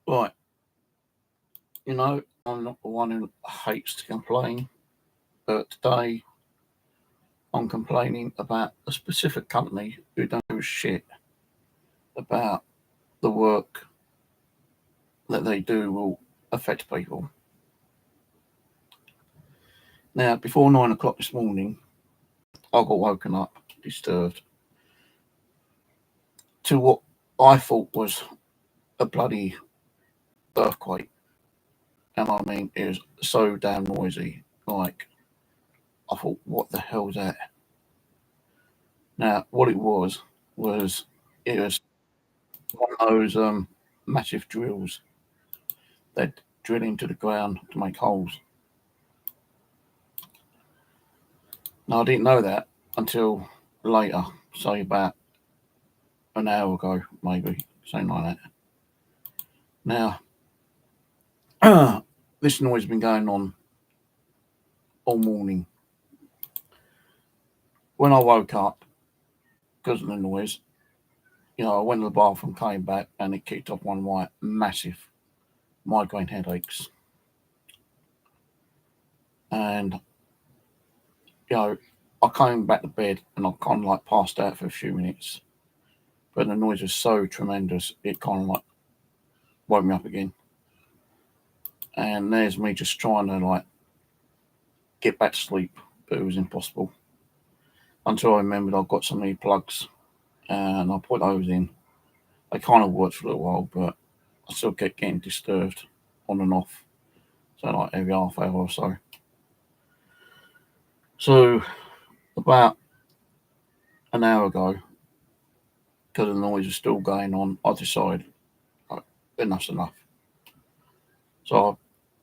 Right, I'm not the one who hates to complain, but today I'm complaining about a specific company who don't do shit about the work that they do will affect people. Now, before 9 o'clock this morning, I got woken up, disturbed, to what I thought was a bloody earthquake. And I mean, it was so damn noisy. Like, I thought, what the hell's that? Now, what it was it was one of those massive drills that drill into the ground to make holes. Now, I didn't know that until later, say about an hour ago, maybe, something like that. Now, this noise has been going on all morning. When I woke up, because of the noise, I went to the bathroom, came back, and it kicked off one of my massive migraine headaches. And, I came back to bed and I kind of like passed out for a few minutes. But the noise was so tremendous, it kind of like woke me up again. And there's me just trying to like get back to sleep, but it was impossible. Until I remembered I've got some earplugs and I put those in. They kind of worked for a little while, but I still kept getting disturbed on and off. So like every half hour or so. So about an hour ago, because the noise was still going on, I decided enough's enough. So I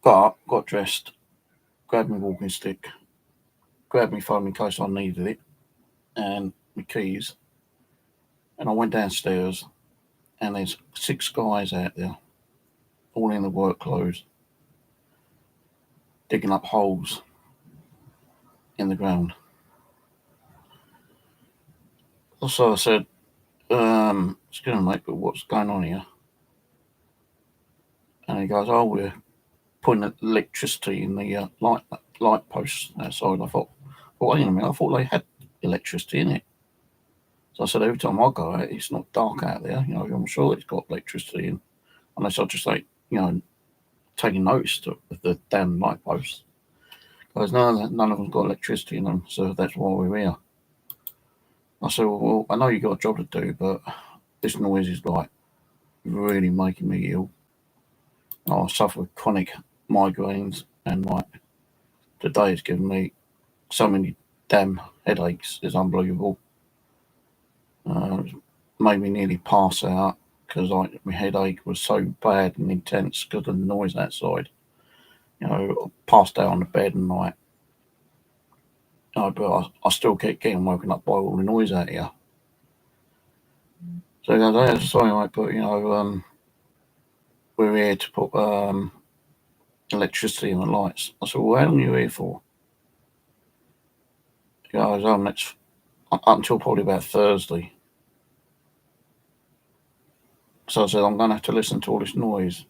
got up, got dressed, grabbed my walking stick, grabbed my phone in case I needed it, and my keys. And I went downstairs, and there's 6 guys out there, all in the work clothes, digging up holes in the ground. So I said, excuse me, mate, but what's going on here? And he goes, oh, we're putting electricity in the light posts outside. I thought, well, wait a minute, I thought they had electricity in it. So I said, every time I go out, it's not dark out there. I'm sure it's got electricity in, unless I just like, taking notice of the damn light posts. Because none of them's got electricity in them, so that's why we're here. I said, well, I know you got a job to do, but this noise is like really making me ill. I suffer with chronic migraines, and like today it's given me so many damn headaches. It's unbelievable. Made me nearly pass out because like my headache was so bad and intense because of the noise outside. I passed out on the bed and like, but I still kept getting woken up by all the noise out here. So he goes, "Oh, sorry, mate, but we're here to put electricity in the lights." I said, "Well, how long are you here for?" He goes, "That's up until probably about Thursday." So I said, "I'm going to have to listen to all this noise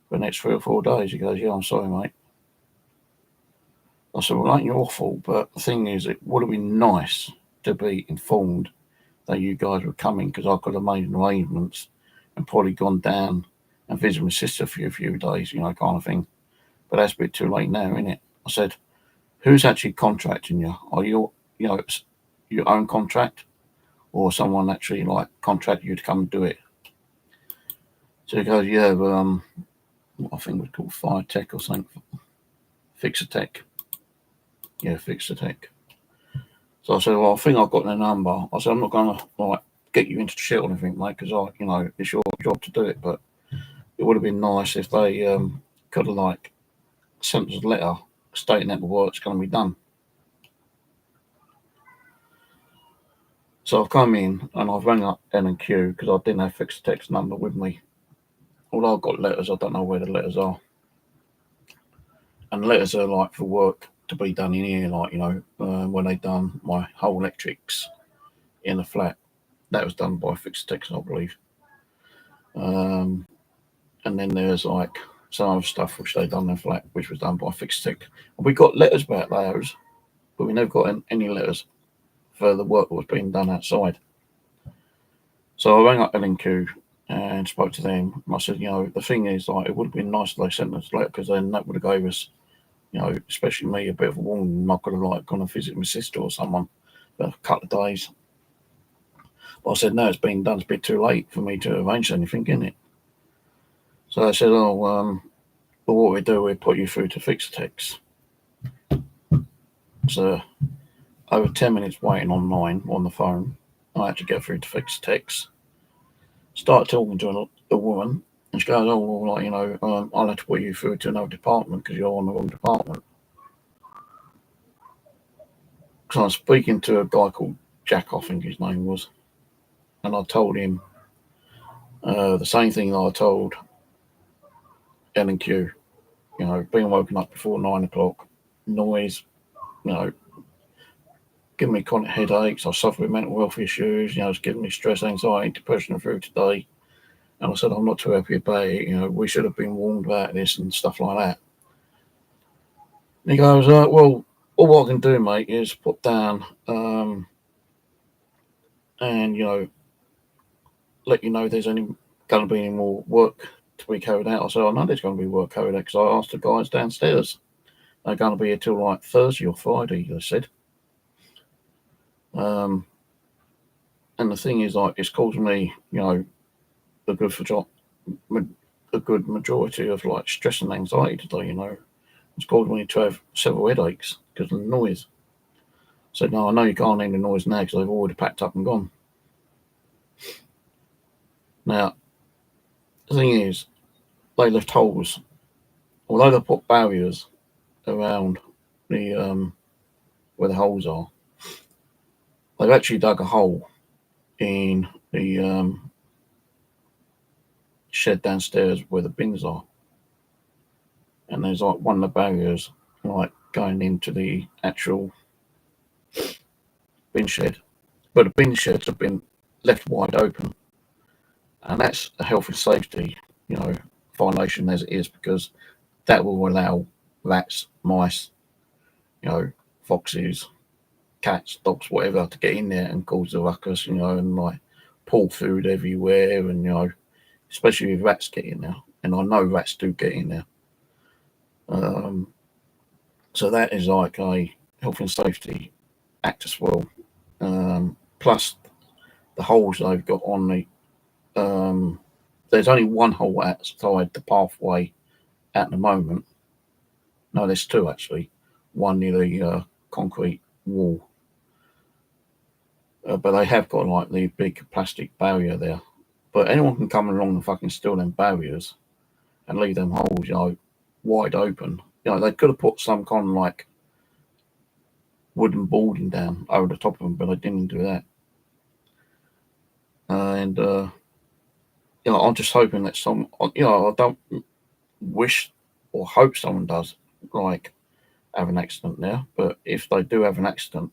for the next 3 or 4 days." He goes, "Yeah, I'm sorry, mate." I said, "Well, ain't your fault, but the thing is, it would have been nice to be informed that you guys were coming because I could have made arrangements and probably gone down and visited my sister for a few days, kind of thing. But that's a bit too late now, isn't it?" I said, "Who's actually contracting you? Are you, your own contract, or someone actually like contract you to come and do it?" So he goes, "Yeah, but I think it was called Fire Tech or something, Fixer Tech. Yeah, Fixer Tech." So I said, "Well, I think I've got their number." I said, "I'm not going to like get you into shit or anything, mate, because it's your job to do it. But it would have been nice if they could have like sent us a letter stating that the work's going to be done." So I've come in and I've rang up N&Q because I didn't have Fixer Tech's number with me. Although I've got letters, I don't know where the letters are. And letters are like for work to be done in here, like when they done my whole electrics in the flat, that was done by Fixer Tech, I believe. and then there's like some other stuff which they done in flat, which was done by Fixed Tech. And we got letters about those, but we never got any letters for the work that was being done outside. So I rang up L&Q and spoke to them. And I said, the thing is, like, it would have been nice if they sent us a letter, because then that would have gave us, especially me, a bit of a warning. I could have like gone and visit my sister or someone for a couple of days. But I said, no, it's been done. It's a bit too late for me to arrange anything, isn't it? So they said, well, what we do, we put you through to Fixatex. So over 10 minutes waiting online on the phone, I had to get through to Fixatex. Start talking to a woman, and she goes, I'll have to put you through to another department because you're on the wrong department. Because I was speaking to a guy called Jack, I think his name was, and I told him the same thing that I told L&Q, being woken up before 9 o'clock, noise, giving me chronic headaches. I suffer with mental health issues. It's giving me stress, anxiety, depression through today. And I said, I'm not too happy about it. We should have been warned about this and stuff like that. And he goes, well, all I can do, mate, is put down and, let you know if there's going to be any more work to be carried out. I said, I know there's going to be work carried out because I asked the guys downstairs. They're going to be here till like Thursday or Friday, they said. And the thing is, like, it's caused me, a good majority of like stress and anxiety today. It's caused me to have several headaches because of the noise. I said, no, I know you can't hear the noise now because they've already packed up and gone. Now, the thing is, they left holes. Although they put barriers around the where the holes are, they've actually dug a hole in the shed downstairs where the bins are. And there's like one of the barriers like going into the actual bin shed. But the bin sheds have been left wide open. And that's a health and safety, violation as it is, because that will allow rats, mice, foxes, cats, dogs, whatever, to get in there and cause a ruckus, and like pull food everywhere, and especially if rats get in there. And I know rats do get in there. So that is like a health and safety act as well. Plus the holes they've got on the there's only one hole outside the pathway at the moment. No, there's two actually. One near the concrete wall. But they have got like the big plastic barrier there. But anyone can come along and fucking steal them barriers and leave them holes, wide open. They could have put some kind of like wooden boarding down over the top of them, but they didn't do that. And I'm just hoping that I don't wish or hope someone does like have an accident there, but if they do have an accident,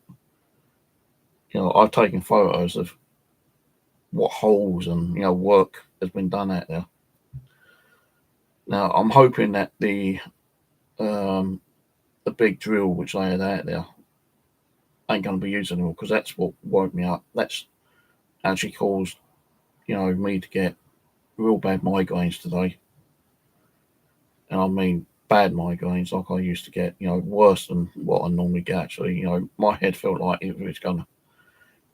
I've taken photos of what holes and work has been done out there. Now I'm hoping that the big drill which they had out there ain't going to be used anymore, because that's what woke me up. That's actually caused me to get real bad migraines today, and I mean bad migraines like I used to get, worse than what I normally get. Actually, my head felt like it was going to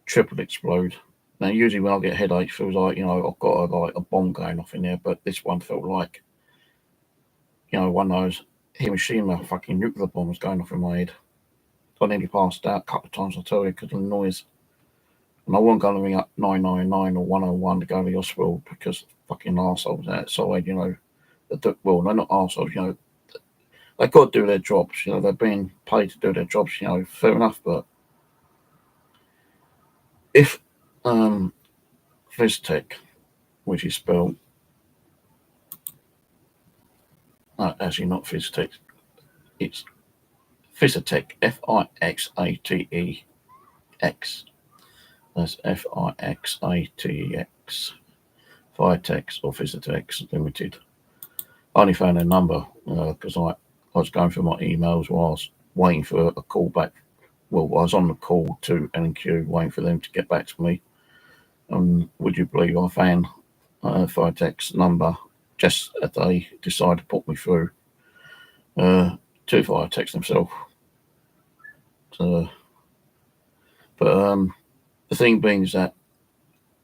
triple explode. Now, usually when I get headaches, it feels like, I've got a bomb going off in there, but this one felt like, one of those Hiroshima fucking nuclear bombs going off in my head. I nearly passed out a couple of times, I tell you, because of the noise. And I wasn't going to ring up 999 or 101 to go to the hospital because fucking arseholes outside, well, they're not arseholes, they've got to do their jobs, they're being paid to do their jobs, fair enough, but if Fiztech, which is spelled, actually not Fiztech, it's Fiztech, Fixatex. That's Fixatex, Fitex or Fiztex Limited. I only found their number because I was going through my emails whilst waiting for a call back. Well, I was on the call to L&Q waiting for them to get back to me. Would you believe I found Firetech's number just as they decided to put me through to Firetech themselves. So, but the thing being is that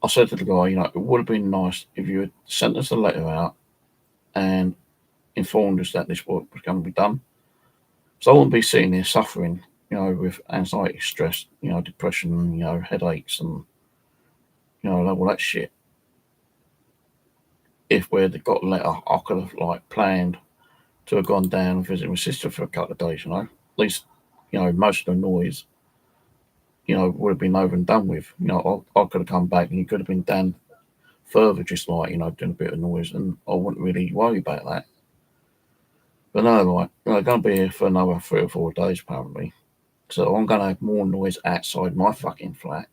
I said to the guy, it would have been nice if you had sent us a letter out and informed us that this work was going to be done. So I wouldn't be sitting here suffering, with anxiety, stress, depression, headaches and, all that shit. If we'd got a letter, I could have planned to have gone down and visit my sister for a couple of days, At least, most of the noise, would have been over and done with. I could have come back and it could have been done further, just doing a bit of noise, and I wouldn't really worry about that. But no, they're going to be here for another 3 or 4 days, apparently. So I'm going to have more noise outside my fucking flat.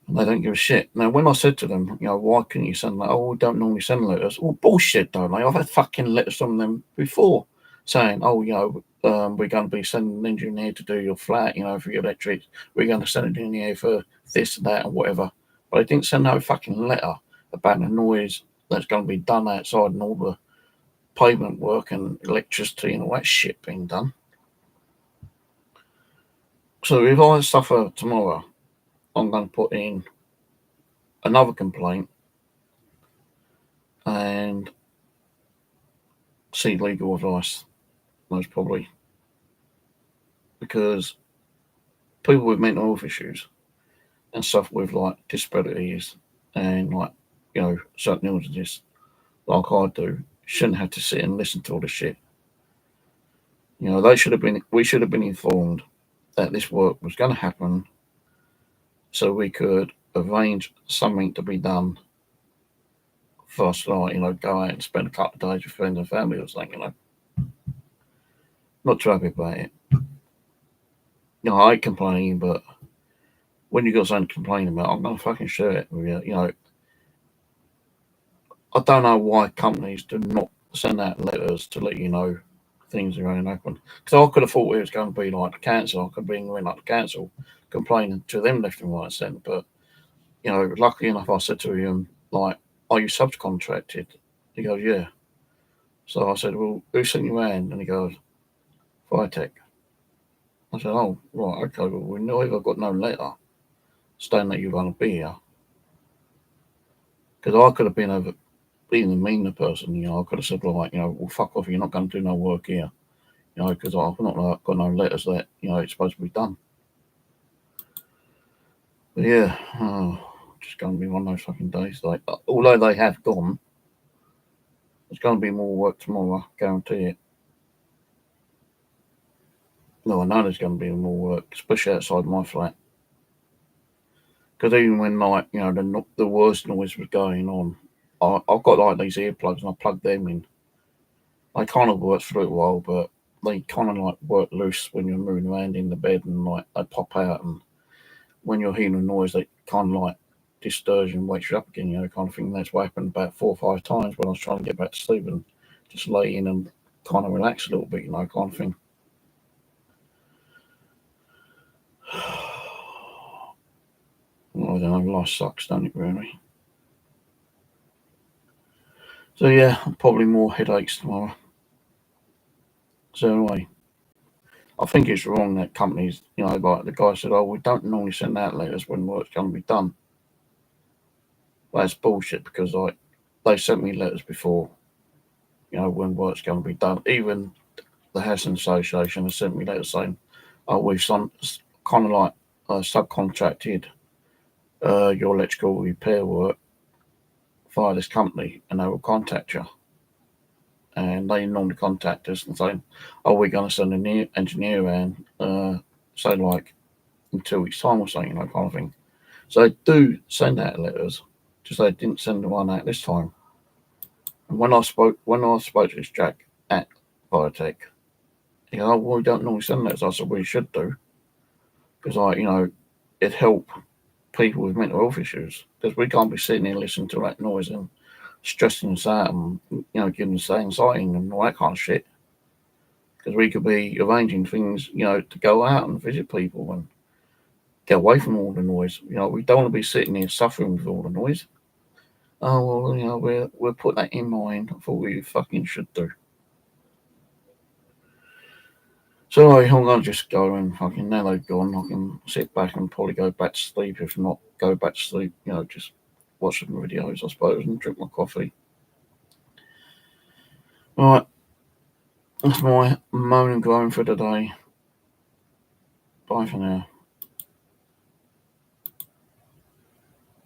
And they don't give a shit. Now, when I said to them, why couldn't you send that? Oh, we don't normally send letters. Well, bullshit, don't they? I've had fucking letters from them before saying, we're going to be sending an engineer to do your flat, for your electrics. We're going to send an engineer for this, that, and whatever. But they didn't send no fucking letter about the noise that's going to be done outside and all the pavement work and electricity and all that shit being done. So if I suffer tomorrow, I'm going to put in another complaint and seek legal advice, most probably. Because people with mental health issues and suffer with disabilities and certain illnesses like I do shouldn't have to sit and listen to all this shit. We should have been informed that this work was going to happen so we could arrange something to be done for us, go out and spend a couple of days with friends and family or something, Not too happy about it. I ain't complaining, but when you got something to complain about, I'm going to fucking share it with you. I don't know why companies do not send out letters to let you know things are going to happen. Because I could have thought it was going to be like the council. I could bring in like the council complaining to them left and right and centre. But, luckily enough, I said to him, are you subcontracted? He goes, yeah. So I said, well, who sent you around? And he goes, Firetech. I said, oh, right, okay, well, we never got no letter saying that you're going to be here. Because I could have been over being the meaner person, I could have said, well, fuck off, you're not going to do no work here, because I've not got no letters that, it's supposed to be done. But yeah, just going to be one of those fucking days. Although they have gone, there's going to be more work tomorrow, guarantee it. No, I know there's going to be more work, especially outside my flat. Because even when the worst noise was going on, I've got these earplugs and I plugged them in. They kind of worked for a while, but they kind of work loose when you're moving around in the bed and they pop out. And when you're hearing a noise, they kind of disturbs you and wakes you up again, kind of thing. That's what happened about 4 or 5 times when I was trying to get back to sleep and just lay in and kind of relax a little bit, kind of thing. Well, I don't know, life sucks, don't it, really? So yeah, probably more headaches tomorrow. So anyway, I think it's wrong that companies, like the guy said, oh, we don't normally send out letters when work's going to be done. Well, that's bullshit because they sent me letters before, when work's going to be done. Even the Housing Association has sent me letters saying, oh, we've kind of subcontracted your electrical repair work via this company and they will contact you. And they normally contact us and say, oh, we're going to send a new engineer around, say in 2 weeks' time or something, kind of thing. So they do send out letters, just they didn't send the one out this time. And when I spoke to this Jack at Biotech, he goes, oh, well, we don't normally send letters. I said, well, you should do. Because, it help people with mental health issues. Because we can't be sitting here listening to that noise and stressing us out and, giving us anxiety and all that kind of shit. Because we could be arranging things, to go out and visit people and get away from all the noise. We don't want to be sitting here suffering with all the noise. Oh, well, we'll put that in mind. I thought we fucking should do. So anyway, I'm going to just go and fucking, now they've gone, I can sit back and probably go back to sleep. If not, go back to sleep, just watch some videos, I suppose, and drink my coffee. Alright, that's my moan and groan for today. Bye for now.